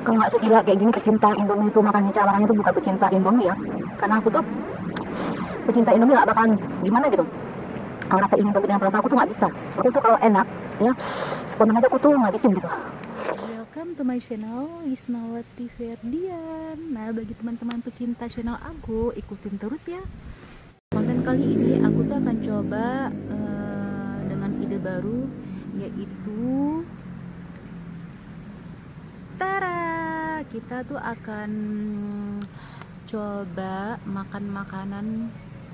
Kalau nggak segila kayak gini pecinta Indomie itu makanya caranya tuh bukan pecinta Indomie ya, karena aku tuh pecinta Indomie nggak bakalan gimana gitu ngerasa ingin Indomie dengan perasaan aku tuh nggak bisa. Aku tuh kalau enak ya spontan aja aku tuh ngabisin gitu. Welcome to my channel Isnawati Ferdian. Nah, bagi teman-teman pecinta channel aku, ikutin terus ya. Konten kali ini aku tuh akan coba dengan ide baru, yaitu tara, kita tuh akan coba makan makanan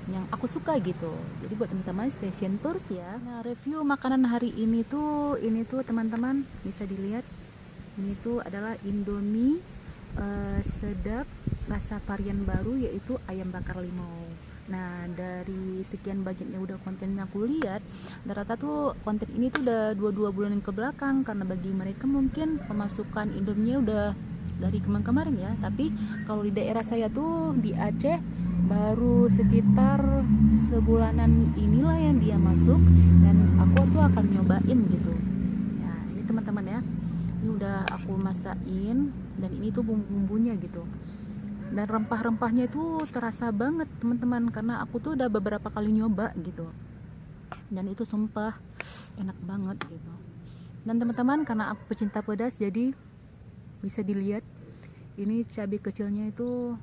yang aku suka gitu. Jadi buat teman-teman stay terus ya. Nah, review makanan hari ini tuh teman-teman bisa dilihat. Ini tuh adalah Indomie sedap rasa varian baru, yaitu ayam bakar limau. Nah, dari sekian budgetnya udah kontennya aku lihat, rata-rata tuh konten ini tuh udah 22 bulan yang ke belakang, karena bagi mereka mungkin pemasukan Indomie udah dari kemarin ya. Tapi kalau di daerah saya tuh di Aceh baru sekitar sebulanan inilah yang dia masuk, dan aku tuh akan nyobain gitu. Nah, ini teman-teman ya, ini udah aku masakin, dan ini tuh bumbu-bumbunya gitu, dan rempah-rempahnya itu terasa banget teman-teman, karena aku tuh udah beberapa kali nyoba gitu, dan itu sumpah enak banget gitu. Dan teman-teman, karena aku pecinta pedas, jadi bisa dilihat ini cabai kecilnya itu,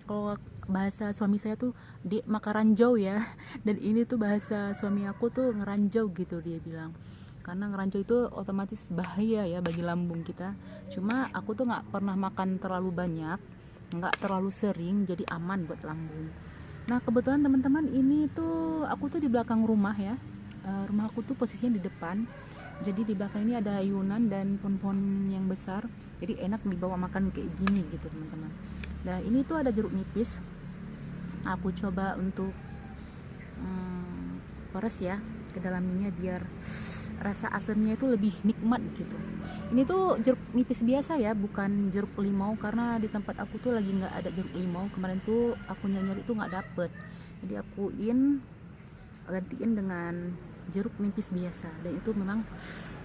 kalau bahasa suami saya tuh di makaranjau ya, dan ini tuh bahasa suami aku tuh ngeranjau gitu dia bilang, karena ngeranjau itu otomatis bahaya ya bagi lambung kita. Cuma aku tuh nggak pernah makan terlalu banyak, nggak terlalu sering, jadi aman buat lambung. Nah, kebetulan teman-teman, ini tuh aku tuh di belakang rumah ya. Rumah aku tuh posisinya di depan, jadi di belakang ini ada ayunan dan pohon-pohon yang besar, jadi enak dibawa makan kayak gini gitu teman-teman. Nah, ini tuh ada jeruk nipis, aku coba untuk peres ya ke dalamnya biar rasa asamnya itu lebih nikmat gitu. Ini tuh jeruk nipis biasa ya, bukan jeruk limau, karena di tempat aku tuh lagi nggak ada jeruk limau. Kemarin tuh aku nyari tuh nggak dapet, jadi akuin gantiin dengan jeruk nipis biasa, dan itu memang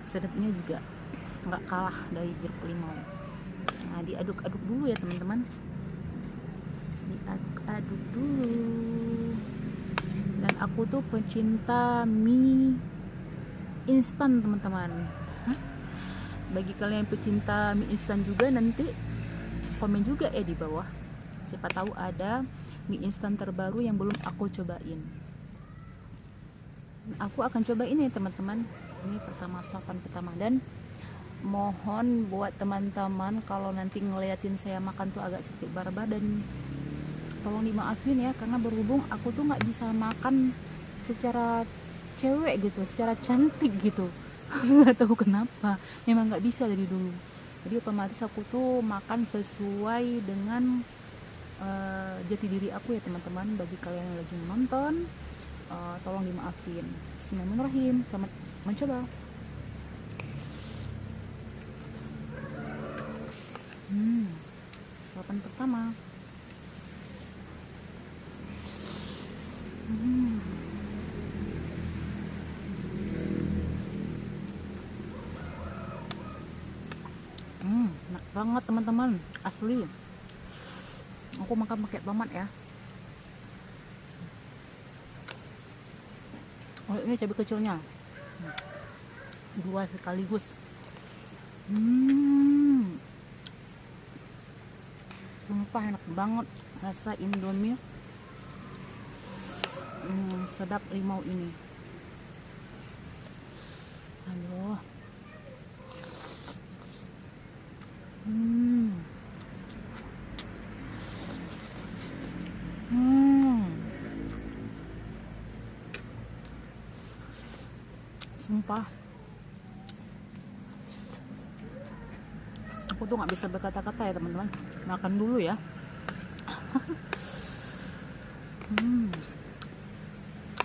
sedapnya juga nggak kalah dari jeruk limau. Nah, diaduk-aduk dulu ya teman-teman, diaduk-aduk dulu. Dan aku tuh pecinta mie instan teman-teman. Bagi kalian yang pecinta mie instan juga, nanti komen juga ya di bawah, siapa tahu ada mie instan terbaru yang belum aku cobain. Aku akan coba ini teman-teman, ini pertama, suapan pertama. Dan mohon buat teman-teman kalau nanti ngeliatin saya makan tuh agak sedikit barbar, dan tolong dimaafin ya, karena berhubung aku tuh nggak bisa makan secara cewek gitu, secara cantik gitu. Nggak tahu kenapa, memang nggak bisa dari dulu. Jadi otomatis aku tuh makan sesuai dengan jati diri aku ya teman-teman. Bagi kalian yang lagi nonton, tolong dimaafin. Bismillahirrahmanirrahim, selamat mencoba. Sarapan pertama. Enak banget teman-teman, asli. Aku makan pakai tomat ya. Oh, ini cabai kecilnya, dua sekaligus. Sumpah enak banget rasa Indomie sedap limau ini. Aduh. Sumpah, aku tuh nggak bisa berkata-kata ya teman-teman. Makan dulu ya.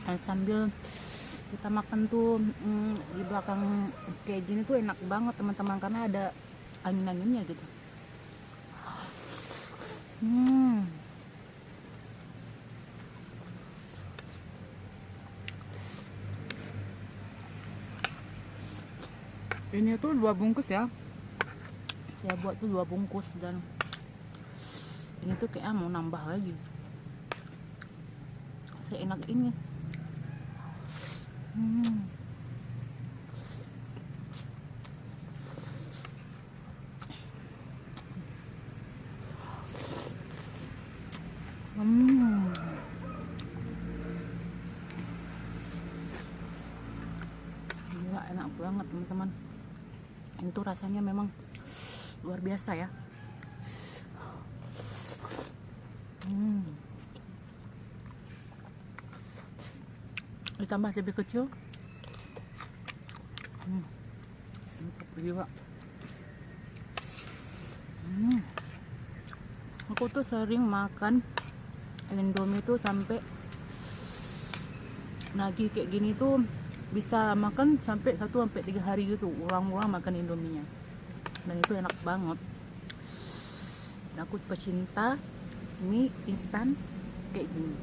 Dan sambil kita makan tuh di belakang kayak gini tuh enak banget teman-teman, karena ada angin-anginnya gitu. Ini tuh 2 bungkus ya, saya buat tuh 2 bungkus, dan ini tuh kayak mau nambah lagi. Seenak ini. Gila, enak banget teman-teman. Itu rasanya memang luar biasa ya. Ditambah cabai kecil, mantap juga. Aku tuh sering makan Indomie tuh sampai nagih kayak gini tuh bisa makan sampai 1 sampai 3 hari gitu, ulang-ulang makan Indominya, dan itu enak banget. Dan aku pecinta mie instan kayak gini.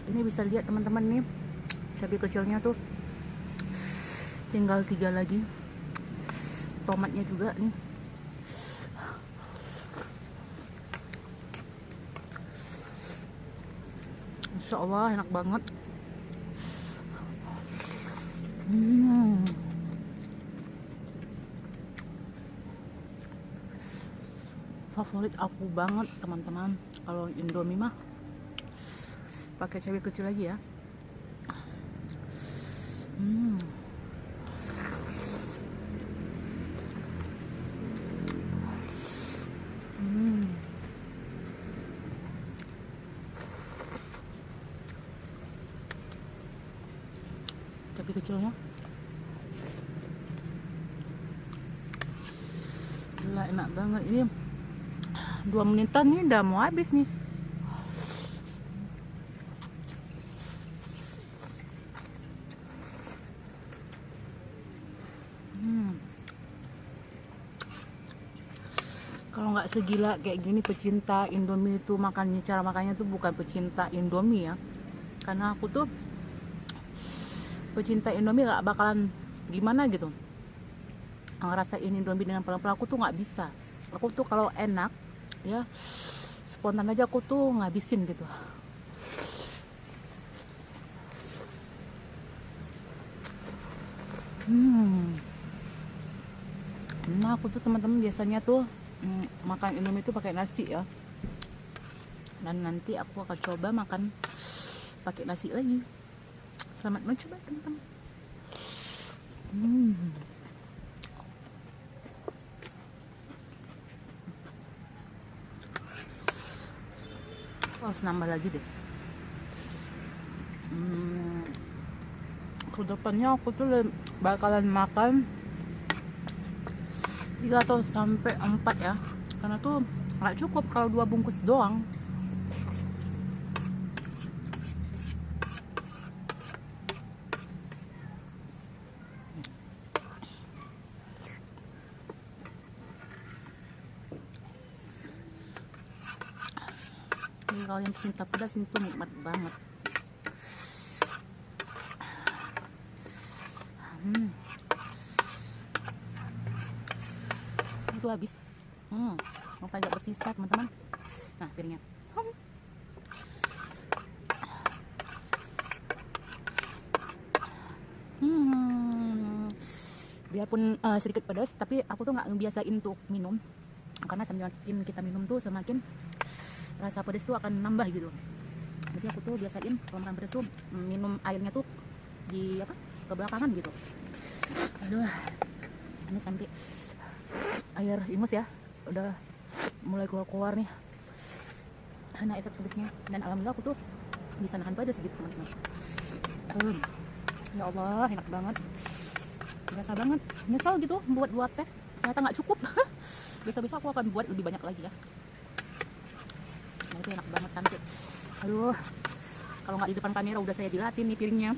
Ini bisa lihat teman-teman nih, cabai kecilnya tuh tinggal 3 lagi. Tomatnya juga nih. Insya Allah enak banget. Favorit aku banget teman-teman. Kalau Indomie mah pakai cabai kecil lagi ya. Cabai kecilnya gila, enak banget. Ini 2 menitan nih udah mau habis nih. Kalau nggak segila kayak gini pecinta Indomie itu makannya, cara makannya tuh bukan pecinta Indomie ya. Karena aku tuh pecinta Indomie nggak bakalan gimana gitu ngerasain Indomie dengan pelan-pelan. Aku tuh nggak bisa. Aku tuh kalau enak ya spontan aja aku tuh ngabisin gitu. Nah aku tuh teman-teman biasanya tuh makan Indomie itu pakai nasi ya, dan nanti aku akan coba makan pakai nasi lagi. Selamat mencoba teman-teman. Harus nambah lagi deh. Kedepannya aku tuh bakalan makan 3 atau sampai 4 ya, karena tuh nggak cukup kalau 2 bungkus doang. Jadi kalau yang cinta pedas itu nikmat banget. Itu habis. Mau agak bersisa teman-teman. Nah piringnya. Biarpun sedikit pedas, tapi aku tuh nggak ngebiasain untuk minum, karena semakin kita minum tuh semakin rasa pedas tuh akan nambah gitu. Jadi aku tuh biasain kalau makan pedas tuh minum airnya tuh di kebelakangan gitu. Aduh, ini sampai air ingus ya, udah mulai keluar nih. Nah efek pedasnya, dan alhamdulillah aku tuh bisa nahan pedas gitu teman-teman. Ya Allah enak banget, berasa banget. Nyesel gitu buat teh, ternyata nggak cukup. Besok-besok aku akan buat lebih banyak lagi ya. Nah itu enak banget cantik. Aduh, kalau nggak di depan kamera udah saya dilatin nih piringnya.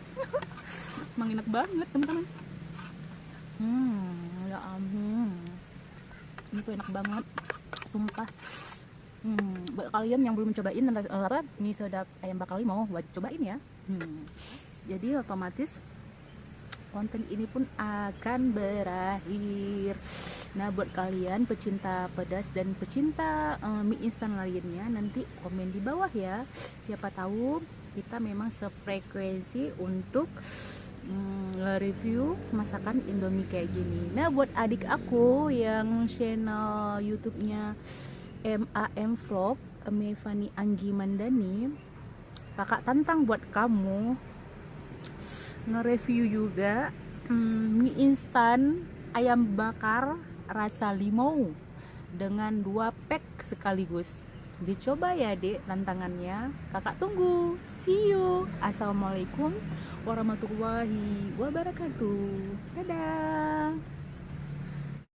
Emang enak banget teman-teman. Ya ampun. Ini tuh enak banget, sumpah. Buat kalian yang belum cobain mie sedap ayam bakar limau, wajib cobain ya. Jadi otomatis konten ini pun akan berakhir. Nah, buat kalian pecinta pedas dan pecinta mie instan lainnya, nanti komen di bawah ya. Siapa tahu kita memang sefrekuensi untuk nge-review masakan Indomie kayak gini. Nah, buat adik aku yang channel YouTube-nya MAM Vlog, Mevani Anggi Mandani, kakak tantang buat kamu nge-review juga mie instan ayam bakar rasa limau dengan 2 pack sekaligus. Dicoba ya dek tantangannya, kakak tunggu. See you. Assalamualaikum warahmatullahi wabarakatuh. Dadah.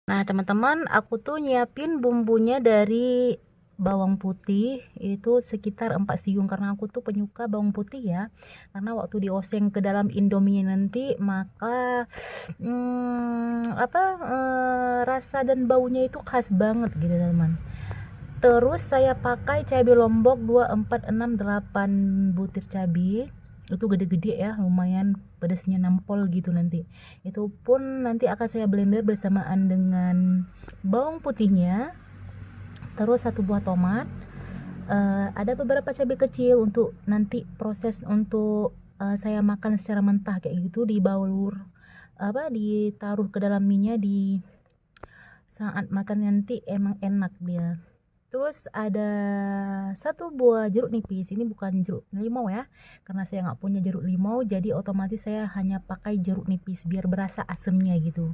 Nah teman-teman, aku tuh nyiapin bumbunya dari bawang putih itu sekitar 4 siung, karena aku tuh penyuka bawang putih ya, karena waktu dioseng ke dalam Indomie nanti maka rasa dan baunya itu khas banget gitu teman. Terus saya pakai cabai lombok 2, 4, 6, 8 butir cabai, itu gede-gede ya, lumayan pedasnya nampol gitu nanti. Itu pun nanti akan saya blender bersamaan dengan bawang putihnya. Terus 1 buah tomat, ada beberapa cabai kecil untuk nanti proses untuk saya makan secara mentah kayak gitu, dibaulur ditaruh ke dalam minyak di saat makan nanti emang enak dia. Terus ada 1 buah jeruk nipis, ini bukan jeruk limau ya, karena saya nggak punya jeruk limau, jadi otomatis saya hanya pakai jeruk nipis biar berasa asemnya gitu.